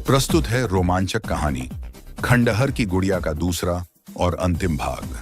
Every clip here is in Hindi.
प्रस्तुत है रोमांचक कहानी खंडहर की गुड़िया का दूसरा और अंतिम भाग।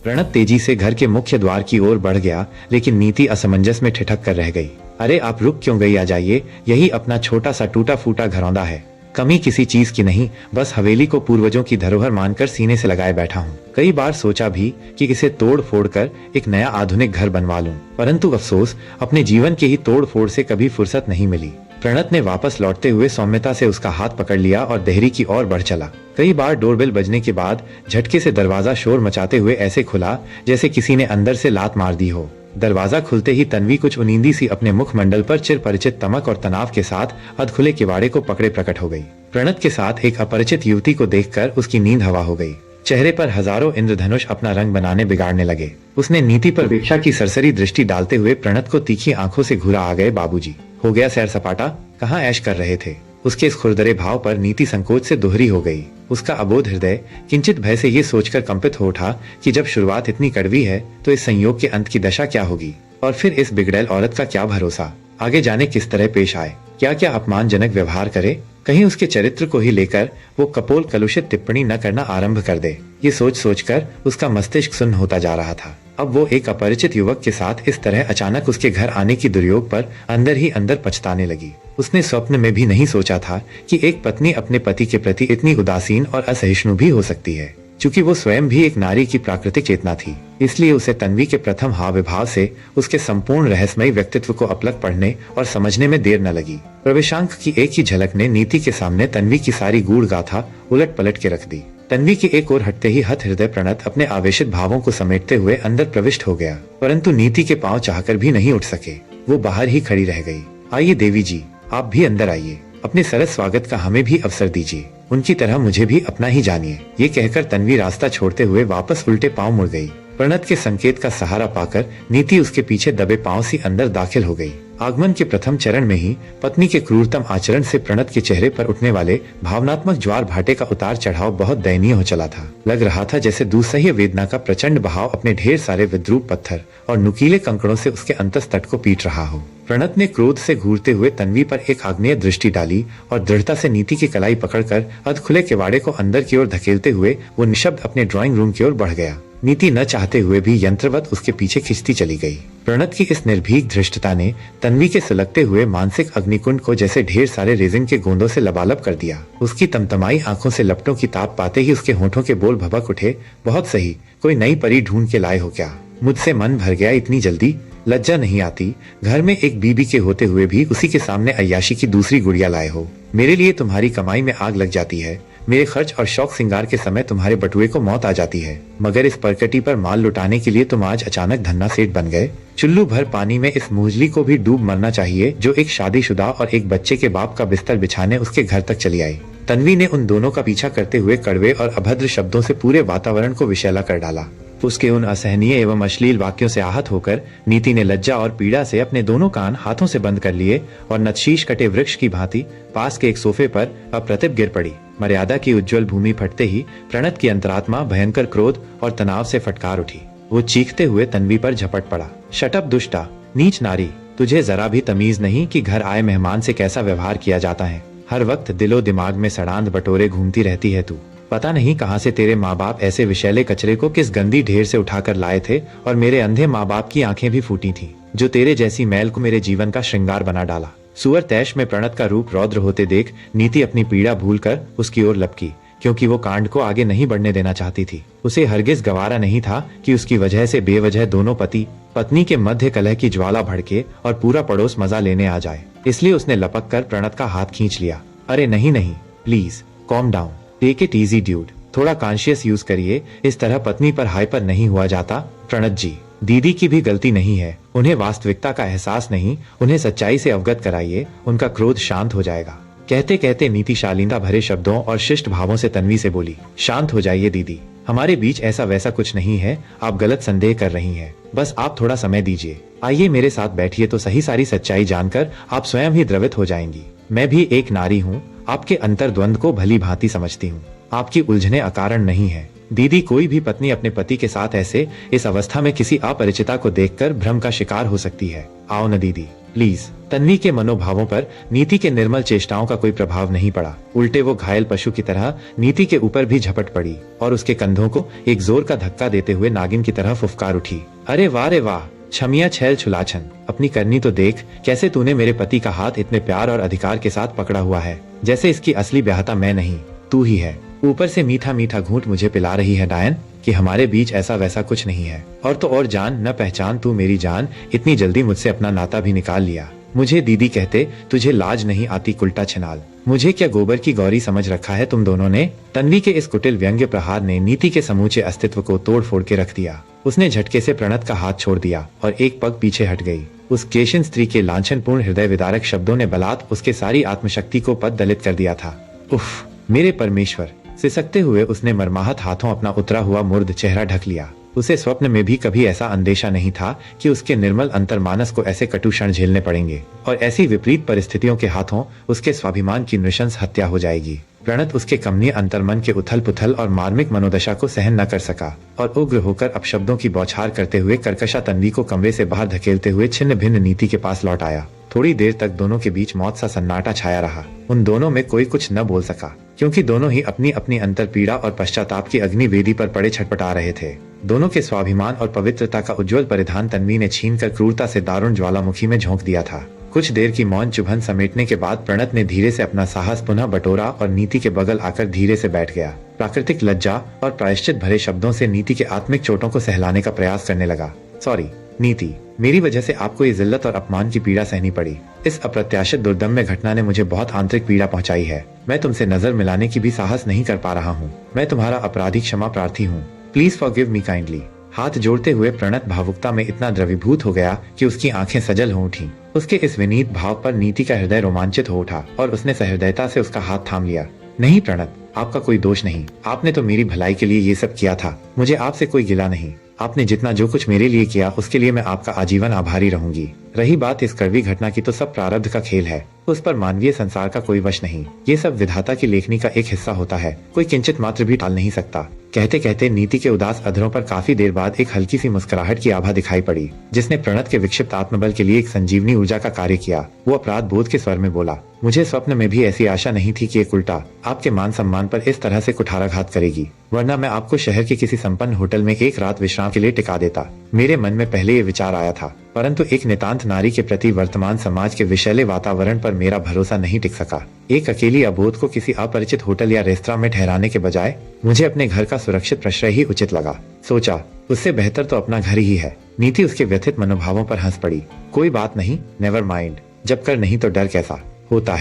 प्रणत तेजी से घर के मुख्य द्वार की ओर बढ़ गया, लेकिन नीति असमंजस में ठिठक कर रह गई। अरे आप रुक क्यों गई? आ जाइए, यही अपना छोटा सा टूटा फूटा घरौंदा है। कमी किसी चीज की नहीं, बस हवेली को पूर्वजों की धरोहर मानकर सीने से लगाए बैठा हूँ। कई बार सोचा भी कि इसे तोड़ फोड़ कर एक नया आधुनिक घर बनवा लूं, परंतु अफसोस अपने जीवन के ही तोड़ फोड़ से कभी फुर्सत नहीं मिली। प्रणत ने वापस लौटते हुए सौम्यता से उसका हाथ पकड़ लिया और देहरी की ओर बढ़ चला। कई बार डोरबेल बजने के बाद झटके से दरवाजा शोर मचाते हुए ऐसे खुला जैसे किसी ने अंदर से लात मार दी हो। दरवाजा खुलते ही तन्वी कुछ उनींदी सी अपने मुखमंडल पर चिर परिचित तमक और तनाव के साथ अधखुले किवाड़े को पकड़े प्रकट हो गई। प्रणत के साथ एक अपरिचित युवती को देखकर उसकी नींद हवा हो गई। चेहरे पर हजारों इंद्रधनुष अपना रंग बनाने बिगाड़ने लगे। उसने नीति पर अपेक्षा की सरसरी दृष्टि डालते हुए प्रणत को तीखी आंखों से घूरा, आ गए बाबूजी, हो गया सैर सपाटा, कहाँ ऐश कर रहे थे? उसके इस खुरदरे भाव पर नीति संकोच से दोहरी हो गई। उसका अबोध हृदय किंचित भय से ये सोचकर कंपित हो उठा कि जब शुरुआत इतनी कड़वी है तो इस संयोग के अंत की दशा क्या होगी, और फिर इस बिगड़ैल औरत का क्या भरोसा, आगे जाने किस तरह पेश आए, क्या क्या अपमानजनक व्यवहार करे, कहीं उसके चरित्र को ही लेकर वो कपोल कलुषित टिप्पणी न करना आरंभ कर दे। ये सोच सोचकर उसका मस्तिष्क सुन्न होता जा रहा था। अब वो एक अपरिचित युवक के साथ इस तरह अचानक उसके घर आने की दुर्योग पर अंदर ही अंदर पछताने लगी। उसने स्वप्न में भी नहीं सोचा था कि एक पत्नी अपने पति के प्रति इतनी उदासीन और असहिष्णु भी हो सकती है। चूंकि वो स्वयं भी एक नारी की प्राकृतिक चेतना थी, इसलिए उसे तन्वी के प्रथम हाव विभाव से उसके संपूर्ण रहस्यमयी व्यक्तित्व को अपलक पढ़ने और समझने में देर न लगी। प्रवेशांक की एक ही झलक ने नीति के सामने तन्वी की सारी गूढ़ गाथा उलट पलट के रख दी। तन्वी की एक ओर हटते ही हत हृदय प्रणत अपने आवेशित भावों को समेटते हुए अंदर प्रविष्ट हो गया, परंतु नीति के पांव चाहकर भी नहीं उठ सके। वो बाहर ही खड़ी रह गई। आइए देवी जी, आप भी अंदर आइए, अपने सरस स्वागत का हमें भी अवसर दीजिए, उनकी तरह मुझे भी अपना ही जानिए। ये कहकर तन्वी रास्ता छोड़ते हुए वापस उल्टे पांव मुड़ गई। प्रणत के संकेत का सहारा पाकर नीति उसके पीछे दबे पांव सी अंदर दाखिल हो गई। आगमन के प्रथम चरण में ही पत्नी के क्रूरतम आचरण से प्रणत के चेहरे पर उठने वाले भावनात्मक ज्वार भाटे का उतार चढ़ाव बहुत दयनीय हो चला था। लग रहा था जैसे दुस्सह्य वेदना का प्रचंड बहाव अपने ढेर सारे विद्रूप पत्थर और नुकीले कंकड़ों से उसके अंतस्तट को पीट रहा हो। प्रणत ने क्रोध से घूरते हुए तन्वी पर एक आग्नेय दृष्टि डाली और दृढ़ता से नीति की कलाई पकड़कर अधखुले किवाड़े को अंदर की ओर धकेलते हुए वो निशब्द अपने ड्राइंग रूम की ओर बढ़ गया। नीति न चाहते हुए भी यंत्रवत उसके पीछे खिंचती चली गई। प्रणत की इस निर्भीक धृष्टता ने तन्वी के सुलगते हुए मानसिक अग्निकुंड को जैसे ढेर सारे रेजिन के गोंदों से लबालब कर दिया। उसकी तमतमाई आंखों से लपटों की ताप पाते ही उसके होठों के बोल भभक उठे, बहुत सही, कोई नई परी ढूंढ के लाए हो क्या? मुझसे मन भर गया इतनी जल्दी? लज्जा नहीं आती? घर में एक बीबी के होते हुए भी उसी के सामने अय्याशी की दूसरी गुड़िया लाए हो। मेरे लिए तुम्हारी कमाई में आग लग जाती है, मेरे खर्च और शौक सिंगार के समय तुम्हारे बटुए को मौत आ जाती है, मगर इस परकटी पर माल लुटाने के लिए तुम आज अचानक धन्ना सेठ बन गए। चुल्लू भर पानी में इस मुजली को भी डूब मरना चाहिए जो एक शादीशुदा और एक बच्चे के बाप का बिस्तर बिछाने उसके घर तक चली आई। तन्वी ने उन दोनों का पीछा करते हुए कड़वे और अभद्र शब्दों से पूरे वातावरण को विषैला कर डाला। उसके उन असहनीय एवं अश्लील वाक्यों से आहत होकर नीति ने लज्जा और पीड़ा से अपने दोनों कान हाथों से बंद कर लिए और नतशीश कटे वृक्ष की भांति पास के एक सोफे पर अप्रतिभ गिर पड़ी। मर्यादा की उज्जवल भूमि फटते ही प्रणत की अंतरात्मा भयंकर क्रोध और तनाव से फटकार उठी। वो चीखते हुए तन्वी पर झपट पड़ा। शटअप दुष्टा, नीच नारी, तुझे जरा भी तमीज नहीं कि घर आए मेहमान से कैसा व्यवहार किया जाता है? हर वक्त दिलो दिमाग में सड़ांध बटोरे घूमती रहती है तू। पता नहीं कहां से तेरे माँ बाप ऐसे विषैले कचरे को किस गंदी ढेर से उठाकर लाए थे, और मेरे अंधे माँ बाप की आंखें भी फूटी थीं, जो तेरे जैसी मैल को मेरे जीवन का श्रृंगार बना डाला। सुअर तैश में प्रणत का रूप रौद्र होते देख नीति अपनी पीड़ा भूलकर उसकी ओर लपकी, क्योंकि वो कांड को आगे नहीं बढ़ने देना चाहती थी। उसे हरगिज गवारा नहीं था कि उसकी वजह से बेवजह दोनों पति पत्नी के मध्य कलह की ज्वाला भड़के और पूरा पड़ोस मजा लेने आ जाए। इसलिए उसने लपक कर प्रणत का हाथ खींच लिया। अरे नहीं नहीं, please calm down, take it easy dude, थोड़ा कॉन्शियस यूज करिए, इस तरह पत्नी पर हाइपर नहीं हुआ जाता। प्रणत जी, दीदी की भी गलती नहीं है, उन्हें वास्तविकता का एहसास नहीं, उन्हें सच्चाई से अवगत कराइए, उनका क्रोध शांत हो जाएगा। कहते कहते नीति शालीनता भरे शब्दों और शिष्ट भावों से तन्वी से बोली, शांत हो जाइए दीदी, हमारे बीच ऐसा वैसा कुछ नहीं है, आप गलत संदेह कर रही हैं, बस आप थोड़ा समय दीजिए। आइए मेरे साथ बैठिए तो सही, सारी सच्चाई जानकर आप स्वयं ही द्रवित हो जाएंगी। मैं भी एक नारी हूँ, आपके अंतर्द्वंद को भली भांति समझती हूँ। आपकी उलझने अकारण नहीं है। दीदी, कोई भी पत्नी अपने पति के साथ ऐसे इस अवस्था में किसी अपरिचिता को देखकर भ्रम का शिकार हो सकती है। आओ न दीदी, प्लीज। तन्वी के मनोभावों पर नीति के निर्मल चेष्टाओं का कोई प्रभाव नहीं पड़ा। उल्टे वो घायल पशु की तरह नीति के ऊपर भी झपट पड़ी और उसके कंधों को एक जोर का धक्का देते हुए नागिन की तरह फुफकार उठी। अरे वाह रे वाह, छमिया छैल छुलाछन, अपनी करनी तो देख। कैसे तूने मेरे पति का हाथ इतने प्यार और अधिकार के साथ पकड़ा हुआ है, जैसे इसकी असली ब्याहता मैं नहीं तू ही है। ऊपर से मीठा मीठा घूंट मुझे पिला रही है डायन कि हमारे बीच ऐसा वैसा कुछ नहीं है। और तो और जान न पहचान तू मेरी जान, इतनी जल्दी मुझसे अपना नाता भी निकाल लिया। मुझे दीदी कहते तुझे लाज नहीं आती कुल्टा छिनाल। मुझे क्या गोबर की गौरी समझ रखा है तुम दोनों ने। तन्वी के इस कुटिल व्यंग्य प्रहार ने नीति के समूचे अस्तित्व को तोड़ फोड़ के रख दिया। उसने झटके से प्रणत का हाथ छोड़ दिया और एक पग पीछे हट गई। उस केशिन स्त्री के लांछनपूर्ण हृदय विदारक शब्दों ने बलात् उसके सारी आत्मशक्ति को पद दलित कर दिया था। उफ, मेरे परमेश्वर। सिसकते हुए उसने मरमाहत हाथों अपना उतरा हुआ मुर्द चेहरा ढक लिया। उसे स्वप्न में भी कभी ऐसा अंदेशा नहीं था कि उसके निर्मल अंतर्मानस को ऐसे कटु क्षण झेलने पड़ेंगे और ऐसी विपरीत परिस्थितियों के हाथों उसके स्वाभिमान की नृशंस हत्या हो जाएगी। प्रणत उसके कमनीय अंतर्मन के उथल पुथल और मार्मिक मनोदशा को सहन न कर सका और उग्र होकर अपशब्दों की बौछार करते हुए कर्कशा तन्वी को कमरे से बाहर धकेलते हुए छिन्न भिन्न नीति के पास लौट आया। थोड़ी देर तक दोनों के बीच मौत सा सन्नाटा छाया रहा। उन दोनों में कोई कुछ न बोल सका, क्योंकि दोनों ही अपनी अपनी अंतर पीड़ा और पश्चाताप की अग्नि वेदी पर पड़े छटपटा रहे थे। दोनों के स्वाभिमान और पवित्रता का उज्जवल परिधान तन्वी ने छीनकर क्रूरता से दारुण ज्वालामुखी में झोंक दिया था। कुछ देर की मौन चुभन समेटने के बाद प्रणत ने धीरे से अपना साहस पुनः बटोरा और नीति के बगल आकर धीरे से बैठ गया। प्राकृतिक लज्जा और प्रायश्चित भरे शब्दों से नीति के आत्मिक चोटों को सहलाने का प्रयास करने लगा। सॉरी नीति, मेरी वजह से आपको ये जिल्लत और अपमान की पीड़ा सहनी पड़ी। इस अप्रत्याशित दुर्दम्य घटना ने मुझे बहुत आंतरिक पीड़ा पहुंचाई है। मैं तुमसे नजर मिलाने की भी साहस नहीं कर पा रहा हूँ। मैं तुम्हारा अपराधी क्षमा प्रार्थी हूँ। Please forgive me kindly. हाथ जोड़ते हुए प्रणत भावुकता में इतना द्रवीभूत हो गया कि उसकी आंखें सजल हो उठी। उसके इस विनीत भाव पर नीति का हृदय रोमांचित हो उठा और उसने सहृदयता से उसका हाथ थाम लिया। नहीं प्रणत, आपका कोई दोष नहीं। आपने तो मेरी भलाई के लिए ये सब किया था। मुझे आपसे कोई गिला नहीं। आपने जितना जो कुछ मेरे लिए किया उसके लिए मैं आपका आजीवन आभारी रहूंगी। रही बात इस कड़वी घटना की, तो सब प्रारब्ध का खेल है। उस पर मानवीय संसार का कोई वश नहीं। ये सब विधाता की लेखनी का एक हिस्सा होता है। कोई किंचित मात्र भी टाल नहीं सकता। कहते कहते नीति के उदास अधरों पर काफी देर बाद एक हल्की सी मुस्कुराहट की आभा दिखाई पड़ी, जिसने प्रणत के विक्षिप्त आत्मबल के लिए एक संजीवनी ऊर्जा का कार्य किया। वो अपराध बोध के स्वर में बोला, मुझे स्वप्न में भी ऐसी आशा नहीं थी कि एक उल्टा आपके मान सम्मान पर इस तरह से कुठाराघात करेगी, वरना मैं आपको शहर के किसी संपन्न होटल में एक रात विश्राम के लिए टिका देता। मेरे मन में पहले ये विचार आया था, परंतु एक नितांत नारी के प्रति वर्तमान समाज के विषैले वातावरण पर मेरा भरोसा नहीं टिक सका। एक अकेली अबोध को किसी अपरिचित होटल या रेस्तरां में ठहराने के बजाय मुझे अपने घर का सुरक्षित प्रश्रय ही उचित लगा। सोचा, उससे बेहतर तो अपना घर ही है। नीति उसके व्यथित मनोभावों पर हंस पड़ी। कोई बात नहीं, नेवर माइंड। जब कर नहीं तो डर कैसा। होता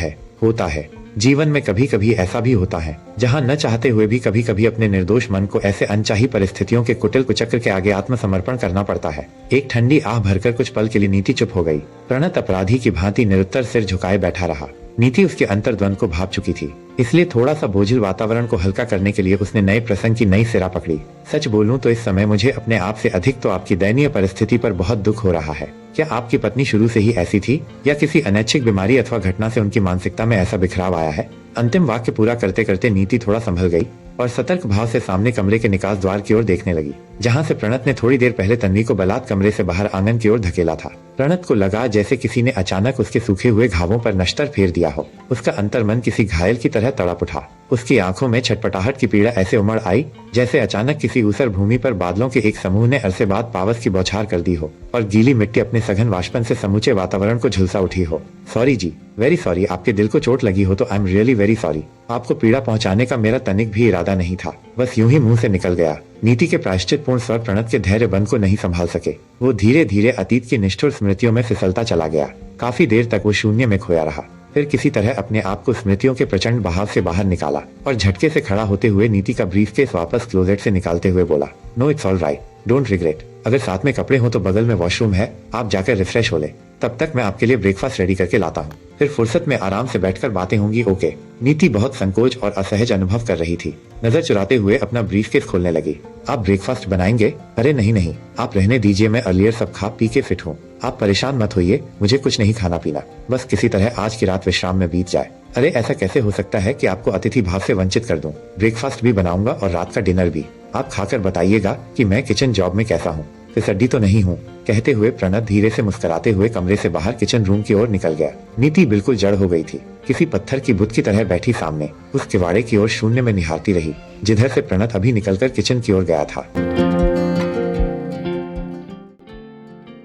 है। जीवन में कभी कभी ऐसा भी होता है, जहाँ न चाहते हुए भी कभी कभी अपने निर्दोष मन को ऐसे अनचाही परिस्थितियों के कुटिल कुचक्र के आगे आत्मसमर्पण करना पड़ता है। एक ठंडी आह भरकर कुछ पल के लिए नीति चुप हो गई। प्रणत अपराधी की भांति निरुत्तर सिर झुकाए बैठा रहा। नीति उसके अंतर्द्वंद को भाप चुकी थी, इसलिए थोड़ा सा बोझिल वातावरण को हल्का करने के लिए उसने नए प्रसंग की नई सिरा पकड़ी। सच बोलूं तो इस समय मुझे अपने आप से अधिक तो आपकी दयनीय परिस्थिति पर बहुत दुख हो रहा है। क्या आपकी पत्नी शुरू से ही ऐसी थी, या किसी अनैच्छिक बीमारी अथवा घटना से उनकी मानसिकता में ऐसा बिखराव आया है? अंतिम वाक्य पूरा करते करते नीति थोड़ा संभल गई और सतर्क भाव से सामने कमरे के निकास द्वार की ओर देखने लगी, जहाँ से प्रणत ने थोड़ी देर पहले तन्वी को बलात् कमरे से बाहर आंगन की ओर धकेला था। प्रणत को लगा जैसे किसी ने अचानक उसके सूखे हुए घावों पर नश्तर फेर दिया हो। उसका अंतर्मन किसी घायल की तरह तड़प उठा। उसकी आंखों में छटपटाहट की पीड़ा ऐसे उमड़ आई जैसे अचानक किसी ऊसर भूमि पर बादलों के एक समूह ने अरसे बाद पावस की बौछार कर दी हो और गीली मिट्टी अपने सघन वाष्पन से समूचे वातावरण को झुलसा उठी हो। सॉरी जी, वेरी सॉरी। आपके दिल को चोट लगी हो तो I am really very sorry. आपको पीड़ा पहुंचाने का मेरा तनिक भी इरादा नहीं था, बस यूं ही मुंह से निकल गया। नीति के प्रायश्चित पूर्ण स्वर प्रणत के धैर्य बंध को नहीं संभाल सके। वो धीरे धीरे अतीत की निष्ठुर स्मृतियों में फिसलता चला गया। काफी देर तक वो शून्य में खोया रहा, फिर किसी तरह अपने आप को स्मृतियों के प्रचंड बहाव से बाहर निकाला और झटके से खड़ा होते हुए नीति का ब्रीफकेस वापस क्लोजेट से निकालते हुए बोला, no it's all right, don't regret. अगर साथ में कपड़े हो तो बगल में वॉशरूम है, आप जाकर रिफ्रेश हो ले। तब तक मैं आपके लिए ब्रेकफास्ट रेडी करके लाता हूँ, फिर फुर्सत में आराम से बैठकर बातें होंगी। ओके। नीति बहुत संकोच और असहज अनुभव कर रही थी। नजर चुराते हुए अपना ब्रीफकेस खोलने लगी। आप ब्रेकफास्ट बनाएंगे? अरे नहीं, आप रहने दीजिए, मैं अर्लियर सब खा पी के फिट हूँ। आप परेशान मत होइए, मुझे कुछ नहीं खाना पीना, बस किसी तरह आज की रात विश्राम में बीत जाए। अरे ऐसा कैसे हो सकता है कि आपको अतिथि भाव से वंचित कर दूं? ब्रेकफास्ट भी बनाऊंगा और रात का डिनर भी। आप खाकर बताइएगा कि मैं किचन जॉब में कैसा हूँ, फिसड्डी तो नहीं हूँ। कहते हुए प्रणत धीरे से मुस्कुराते हुए कमरे से बाहर किचन रूम की ओर निकल गया। नीति बिल्कुल जड़ हो गई थी, किसी पत्थर की बुत की तरह बैठी सामने उस किवाड़े की ओर शून्य में निहारती रही, जिधर से प्रणत अभी निकलकर किचन की ओर गया था।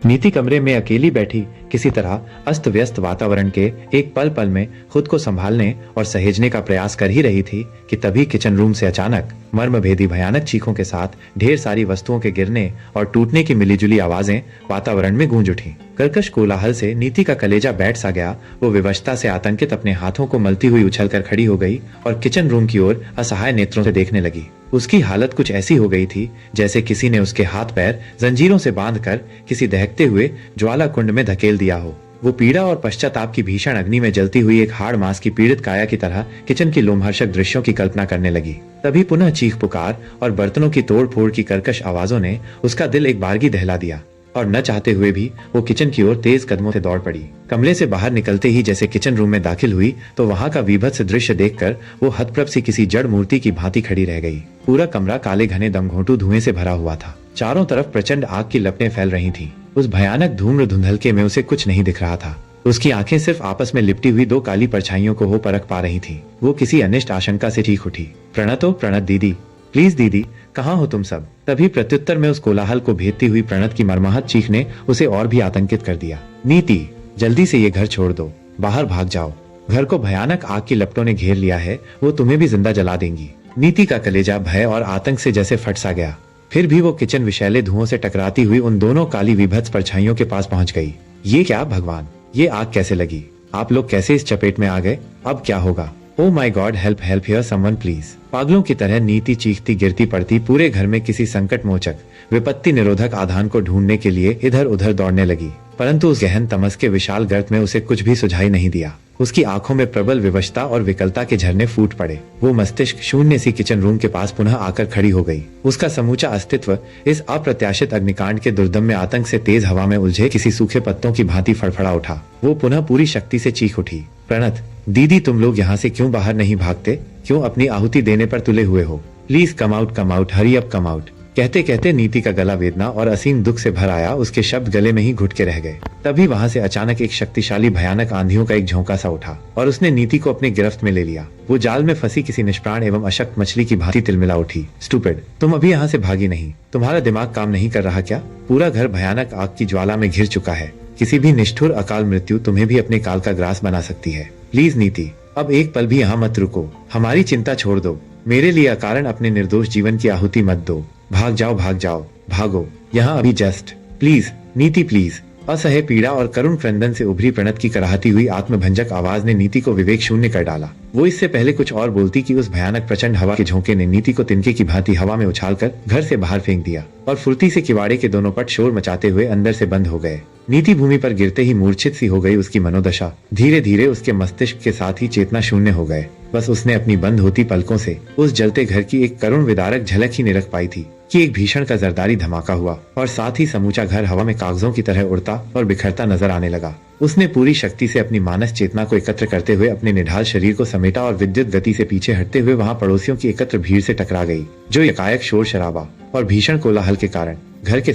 नीति कमरे में अकेली बैठी किसी तरह अस्त व्यस्त वातावरण के एक पल पल में खुद को संभालने और सहेजने का प्रयास कर ही रही थी कि तभी किचन रूम से अचानक मर्मभेदी भयानक चीखों के साथ ढेर सारी वस्तुओं के गिरने और टूटने की मिलीजुली आवाजें वातावरण में गूंज उठी। कर्कश कोलाहल से नीति का कलेजा बैठ सा गया। वो विवशता से आतंकित अपने हाथों को मलती हुई उछलकर खड़ी हो गई और किचन रूम की ओर असहाय नेत्रों से देखने लगी। उसकी हालत कुछ ऐसी हो गई थी जैसे किसी ने उसके हाथ पैर जंजीरों से बांधकर किसी दहकते हुए ज्वाला कुंड में धकेल दिया हो। वो पीड़ा और पश्चाताप की भीषण अग्नि में जलती हुई एक हाड़ मांस की पीड़ित काया की तरह किचन की लोमहर्षक दृश्यों की कल्पना करने लगी। तभी पुनः चीख पुकार और बर्तनों की तोड़ फोड़ की कर्कश आवाजों ने उसका दिल एक बारगी दहला दिया और न चाहते हुए भी वो किचन की ओर तेज कदमों से दौड़ पड़ी। कमरे से बाहर निकलते ही जैसे किचन रूम में दाखिल हुई तो वहां का विभत्स दृश्य देखकर वो हतप्रभ सी किसी जड़ मूर्ति की भांति खड़ी रह गई। पूरा कमरा काले घने दमघोंटू धुएं से भरा हुआ था। चारों तरफ प्रचंड आग की लपटें फैल रही थीं। उस भयानक धूम्र धुंधलके में उसे कुछ नहीं दिख रहा था। उसकी आंखें सिर्फ आपस में लिपटी हुई दो काली परछाइयों को हो परख पा रही थीं। वो किसी अनिष्ट आशंका से चीख उठी, प्रणत दीदी, प्लीज दीदी, कहाँ हो तुम सब? तभी प्रत्युत्तर में उस कोलाहल को भेदती हुई प्रणत की मर्माहत चीख ने उसे और भी आतंकित कर दिया। नीति, जल्दी से ये घर छोड़ दो, बाहर भाग जाओ। घर को भयानक आग की लपटों ने घेर लिया है, वो तुम्हें भी जिंदा जला देंगी। नीति का कलेजा भय और आतंक से जैसे फट सा गया। फिर भी वो किचन विषैले धुओं से टकराती हुई उन दोनों काली विभत्स परछाइयों के पास पहुंच गई। ये क्या भगवान, ये आग कैसे लगी? आप लोग कैसे इस चपेट में आ गए? अब क्या होगा? Oh my god, help help here someone please. पागलों की तरह नीति चीखती गिरती पड़ती पूरे घर में किसी संकट मोचक विपत्ति निरोधक आधान को ढूंढने के लिए इधर उधर दौड़ने लगी, परंतु उस गहन तमस के विशाल गर्त में उसे कुछ भी सुझाई नहीं दिया। उसकी आंखों में प्रबल विवशता और विकलता के झरने फूट पड़े। वो मस्तिष्क शून्य सी किचन रूम के पास पुनः आकर खड़ी हो गई। उसका समूचा अस्तित्व इस अप्रत्याशित अग्निकांड के दुर्दम्य आतंक से तेज हवा में उलझे किसी सूखे पत्तों की भांति फड़फड़ा उठा। वो पुनः पूरी शक्ति से चीख उठी, प्रणत दीदी, तुम लोग यहाँ से क्यों बाहर नहीं भागते? क्यों अपनी आहुति देने पर तुले हुए हो? Please come out, hurry up come out. कहते कहते नीति का गला वेदना और असीम दुख से भर आया। उसके शब्द गले में ही घुट के रह गए। तभी वहां से अचानक एक शक्तिशाली भयानक आंधियों का एक झोंका सा उठा और उसने नीति को अपनी गिरफ्त में ले लिया। वो जाल में फंसी किसी निष्प्राण एवं अशक्त मछली की भांति तिलमिला उठी। स्टूपिड, तुम अभी यहाँ से भागी नहीं? तुम्हारा दिमाग काम नहीं कर रहा क्या? पूरा घर भयानक आग की ज्वाला में घिर चुका है। किसी भी निष्ठुर अकाल मृत्यु तुम्हें भी अपने काल का ग्रास बना सकती है। प्लीज नीति, अब एक पल भी यहाँ मत रुको। हमारी चिंता छोड़ दो। मेरे लिए अकारण अपने निर्दोष जीवन की आहुति मत दो। भाग जाओ, भागो यहाँ अभी जस्ट। प्लीज नीति, प्लीज। असह्य पीड़ा और करुण क्रंदन से उभरी प्रणत की कराहती हुई आत्मभंजक आवाज ने नीति को विवेक शून्य कर डाला। वो इससे पहले कुछ और बोलती कि उस भयानक प्रचंड हवा के झोंके ने नीति को तिनके की भांति हवा में उछालकर घर से बाहर फेंक दिया और फुर्ती से किवाड़े के दोनों पट शोर मचाते हुए अंदर से बंद हो गए। नीति भूमि पर गिरते ही मूर्छित सी हो गई। उसकी मनोदशा धीरे धीरे उसके मस्तिष्क के साथ ही चेतना शून्य हो गए। बस उसने अपनी बंद होती पलकों से उस जलते घर की एक करुण विदारक झलक ही निरख पाई थी कि एक भीषण का जरदारी धमाका हुआ और साथ ही समूचा घर हवा में कागजों की तरह उड़ता और बिखरता नजर आने लगा। उसने पूरी शक्ति से अपनी मानस चेतना को एकत्र करते हुए अपने निढाल शरीर को समेटा और विद्युत गति से पीछे हटते हुए वहां पड़ोसियों की एकत्र भीड़ से टकरा गई, जो एकाएक शोर शराबा और भीषण कोलाहल के कारण घर के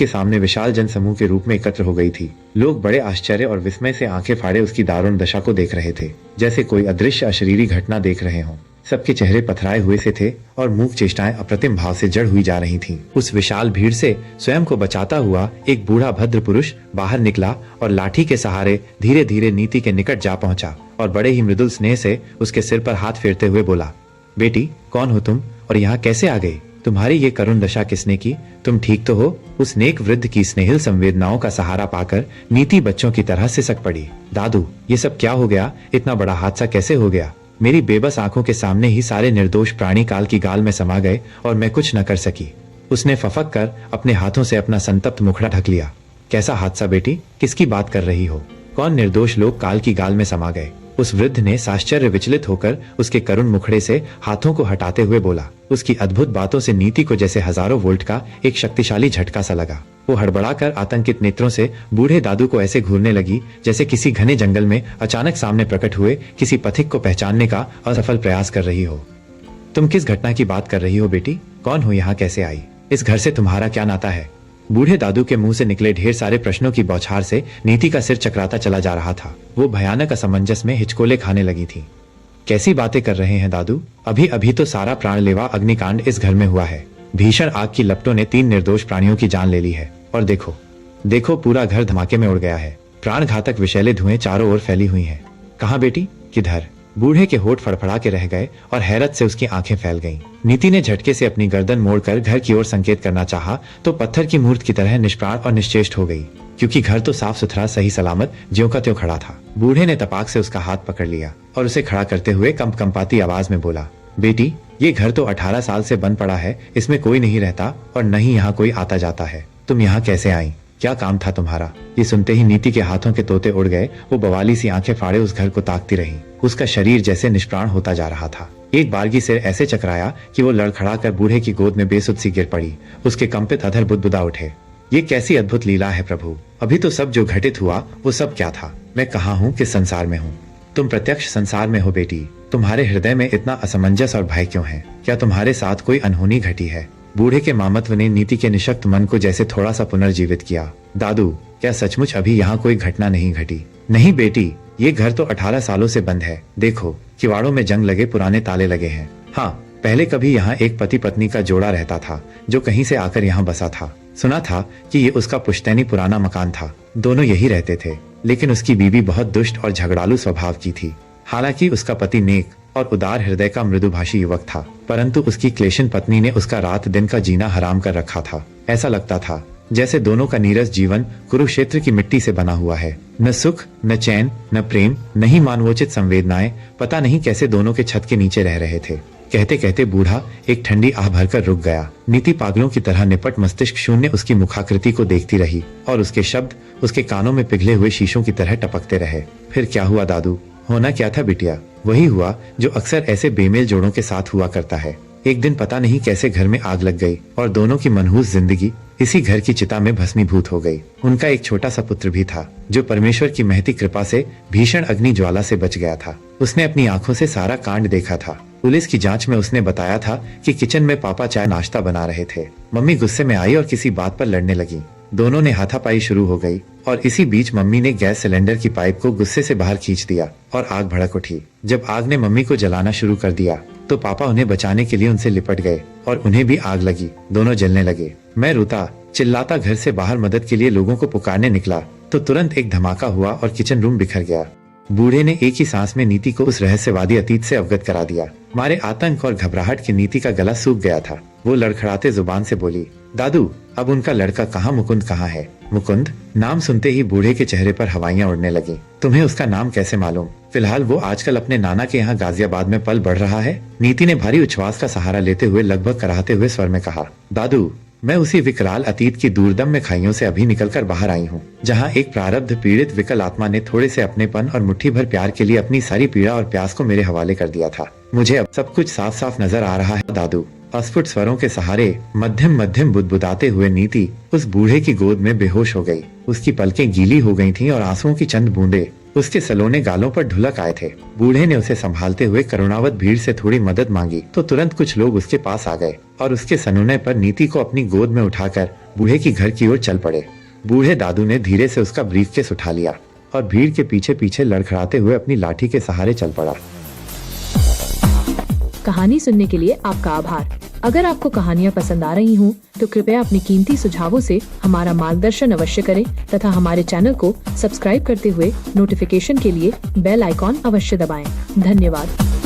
सामने विशाल जनसमूह के रूप में एकत्र हो गई थी। लोग बड़े आश्चर्य और विस्मय से आंखें फाड़े उसकी दारुण दशा को देख रहे थे, जैसे कोई अदृश्य अशरीरी घटना देख रहे हों। सबके चेहरे पथराए हुए से थे और मूक चेष्टाएं अप्रतिम भाव से जड़ हुई जा रही थीं। उस विशाल भीड़ से स्वयं को बचाता हुआ एक बूढ़ा भद्र पुरुष बाहर निकला और लाठी के सहारे धीरे धीरे नीति के निकट जा पहुंचा और बड़े ही मृदुल स्नेह से उसके सिर पर हाथ फेरते हुए बोला, बेटी, कौन हो तुम और यहाँ कैसे आ गई? तुम्हारी ये करुण दशा किसने की? तुम ठीक तो हो? उस नेक वृद्ध की स्नेहिल संवेदनाओं का सहारा पाकर नीति बच्चों की तरह सिसक पड़ी। दादू, ये सब क्या हो गया? इतना बड़ा हादसा कैसे हो गया? मेरी बेबस आंखों के सामने ही सारे निर्दोष प्राणी काल की गाल में समा गए और मैं कुछ न कर सकी। उसने फफक कर अपने हाथों से अपना संतप्त मुखड़ा ढक लिया। कैसा हादसा बेटी? किसकी बात कर रही हो? कौन निर्दोष लोग काल की गाल में समा गए? उस वृद्ध ने साश्चर्य विचलित होकर उसके करुण मुखड़े से हाथों को हटाते हुए बोला। उसकी अद्भुत बातों से नीति को जैसे हजारों वोल्ट का एक शक्तिशाली झटका सा लगा। वो हड़बड़ाकर आतंकित नेत्रों से बूढ़े दादू को ऐसे घूरने लगी जैसे किसी घने जंगल में अचानक सामने प्रकट हुए किसी पथिक को पहचानने का असफल प्रयास कर रही हो। तुम किस घटना की बात कर रही हो बेटी? कौन हो यहाँ, कैसे आई? इस घर से तुम्हारा क्या नाता है? बूढ़े दादू के मुंह से निकले ढेर सारे प्रश्नों की बौछार से नीति का सिर चकराता चला जा रहा था। वो भयानक असमंजस में हिचकोले खाने लगी थी। कैसी बातें कर रहे हैं दादू? अभी अभी तो सारा प्राणलेवा अग्निकांड इस घर में हुआ है। भीषण आग की लपटों ने 3 निर्दोष प्राणियों की जान ले ली है। और देखो देखो, पूरा घर धमाके में उड़ गया है। प्राण घातक विषैले धुएं चारों ओर फैली हुई हैं। कहाँ बेटी, किधर? बूढ़े के होठ फड़फड़ा के रह गए और हैरत से उसकी आंखें फैल गईं। नीति ने झटके से अपनी गर्दन मोड़कर घर की ओर संकेत करना चाहा तो पत्थर की मूर्त की तरह निष्प्राण और निश्चेष्ट हो गई, क्योंकि घर तो साफ सुथरा सही सलामत ज्यों का त्यों खड़ा था। बूढ़े ने तपाक से उसका हाथ पकड़ लिया और उसे खड़ा करते हुए कंपकंपाती आवाज में बोला, बेटी, ये घर तो 18 साल से बंद पड़ा है। इसमें कोई नहीं रहता और न ही यहाँ कोई आता जाता है। तुम यहाँ कैसे आई? क्या काम था तुम्हारा? ये सुनते ही नीति के हाथों के तोते उड़ गए। वो बवाली सी आंखें फाड़े उस घर को ताकती रही। उसका शरीर जैसे निष्प्राण होता जा रहा था। एक बारगी सिर ऐसे चकराया कि वो लड़खड़ा कर बूढ़े की गोद में बेसुध सी गिर पड़ी। उसके कंपित अधर बुदबुदा उठे। ये कैसी अद्भुत लीला है प्रभु! अभी तो सब जो घटित हुआ वो सब क्या था? मैं कहाँ हूँ, किस संसार में हूँ? तुम प्रत्यक्ष संसार में हो बेटी। तुम्हारे हृदय में इतना असमंजस और भय क्यों है? क्या तुम्हारे साथ कोई अनहोनी घटी है? बूढ़े के मामत्व ने नीति के निशक्त मन को जैसे थोड़ा सा पुनर्जीवित किया। दादू, क्या सचमुच अभी यहाँ कोई घटना नहीं घटी? नहीं बेटी, ये घर तो 18 सालों से बंद है। देखो, किवाड़ों में जंग लगे पुराने ताले लगे हैं। हाँ, पहले कभी यहाँ एक पति पत्नी का जोड़ा रहता था जो कहीं से आकर यहाँ बसा था। सुना था कि ये उसका पुश्तैनी पुराना मकान था। दोनों यही रहते थे, लेकिन उसकी बीवी बहुत दुष्ट और झगड़ालू स्वभाव की थी। हालांकि उसका पति नेक और उदार हृदय का मृदुभाषी युवक था, परंतु उसकी क्लेशन पत्नी ने उसका रात दिन का जीना हराम कर रखा था। ऐसा लगता था जैसे दोनों का नीरस जीवन कुरुक्षेत्र की मिट्टी से बना हुआ है। न सुख, न चैन, न प्रेम, न ही मानवोचित संवेदनाएं। पता नहीं कैसे दोनों के छत के नीचे रह रहे थे। कहते कहते बूढ़ा एक ठंडी आह भरकर रुक गया। नीति पागलों की तरह निपट मस्तिष्क शून्य उसकी मुखाकृति को देखती रही और उसके शब्द उसके कानों में पिघले हुए शीशों की तरह टपकते रहे। फिर क्या हुआ दादू? होना क्या था बिटिया? वही हुआ जो अक्सर ऐसे बेमेल जोड़ों के साथ हुआ करता है। एक दिन पता नहीं कैसे घर में आग लग गई और दोनों की मनहूस जिंदगी इसी घर की चिता में भस्मीभूत हो गई। उनका एक छोटा सा पुत्र भी था जो परमेश्वर की महती कृपा से भीषण अग्नि ज्वाला से बच गया था। उसने अपनी आंखों से सारा कांड देखा था। पुलिस की जांच में उसने बताया था कि किचन में पापा चाय नाश्ता बना रहे थे। मम्मी गुस्से में आई और किसी बात पर लड़ने लगी। दोनों ने हाथापाई शुरू हो गई और इसी बीच मम्मी ने गैस सिलेंडर की पाइप को गुस्से से बाहर खींच दिया और आग भड़क उठी। जब आग ने मम्मी को जलाना शुरू कर दिया तो पापा उन्हें बचाने के लिए उनसे लिपट गए और उन्हें भी आग लगी। दोनों जलने लगे। मैं रोता चिल्लाता घर से बाहर मदद के लिए लोगों को पुकारने निकला तो तुरंत एक धमाका हुआ और किचन रूम बिखर गया। बूढ़े ने एक ही सांस में नीति को उस रहस्यवादी अतीत से अवगत करा दिया। मारे आतंक और घबराहट की नीति का गला सूख गया था। वो लड़खड़ाते जुबान से बोली, दादू, अब उनका लड़का कहाँ, मुकुंद कहाँ है? मुकुंद? नाम सुनते ही बूढ़े के चेहरे पर हवाइयां उड़ने लगी। तुम्हें उसका नाम कैसे मालूम? फिलहाल वो आजकल अपने नाना के यहाँ गाजियाबाद में पल बढ़ रहा है। नीति ने भारी उच्छ्वास का सहारा लेते हुए लगभग कराहते हुए स्वर में कहा, दादू, मैं उसी विकराल अतीत की दूरदम में खाइयों से अभी निकलकर बाहर आई हूँ, जहाँ एक प्रारब्ध पीड़ित विकल आत्मा ने थोड़े से अपनेपन और मुट्ठी भर प्यार के लिए अपनी सारी पीड़ा और प्यास को मेरे हवाले कर दिया था। मुझे अब सब कुछ साफ साफ नजर आ रहा है दादू। अस्फुट स्वरों के सहारे मध्यम मध्यम बुदबुदाते हुए नीति उस बूढ़े की गोद में बेहोश हो गई। उसकी पलकें गीली हो गई थीं और आंसुओं की चंद बूंदे उसके सलोने गालों पर ढुलक आए थे। बूढ़े ने उसे संभालते हुए करुणावत भीड़ से थोड़ी मदद मांगी तो तुरंत कुछ लोग उसके पास आ गए और उसके सनुने पर नीति को अपनी गोद में उठाकर बूढ़े की घर की ओर चल पड़े। बूढ़े दादू ने धीरे से उसका ब्रीफकेस उठा लिया और भीड़ के पीछे पीछे लड़खड़ाते हुए अपनी लाठी के सहारे चल पड़ा। कहानी सुनने के लिए आपका आभार। अगर आपको कहानियाँ पसंद आ रही हों तो कृपया अपने कीमती सुझावों से हमारा मार्गदर्शन अवश्य करें तथा हमारे चैनल को सब्सक्राइब करते हुए नोटिफिकेशन के लिए बेल आइकॉन अवश्य दबाएं। धन्यवाद।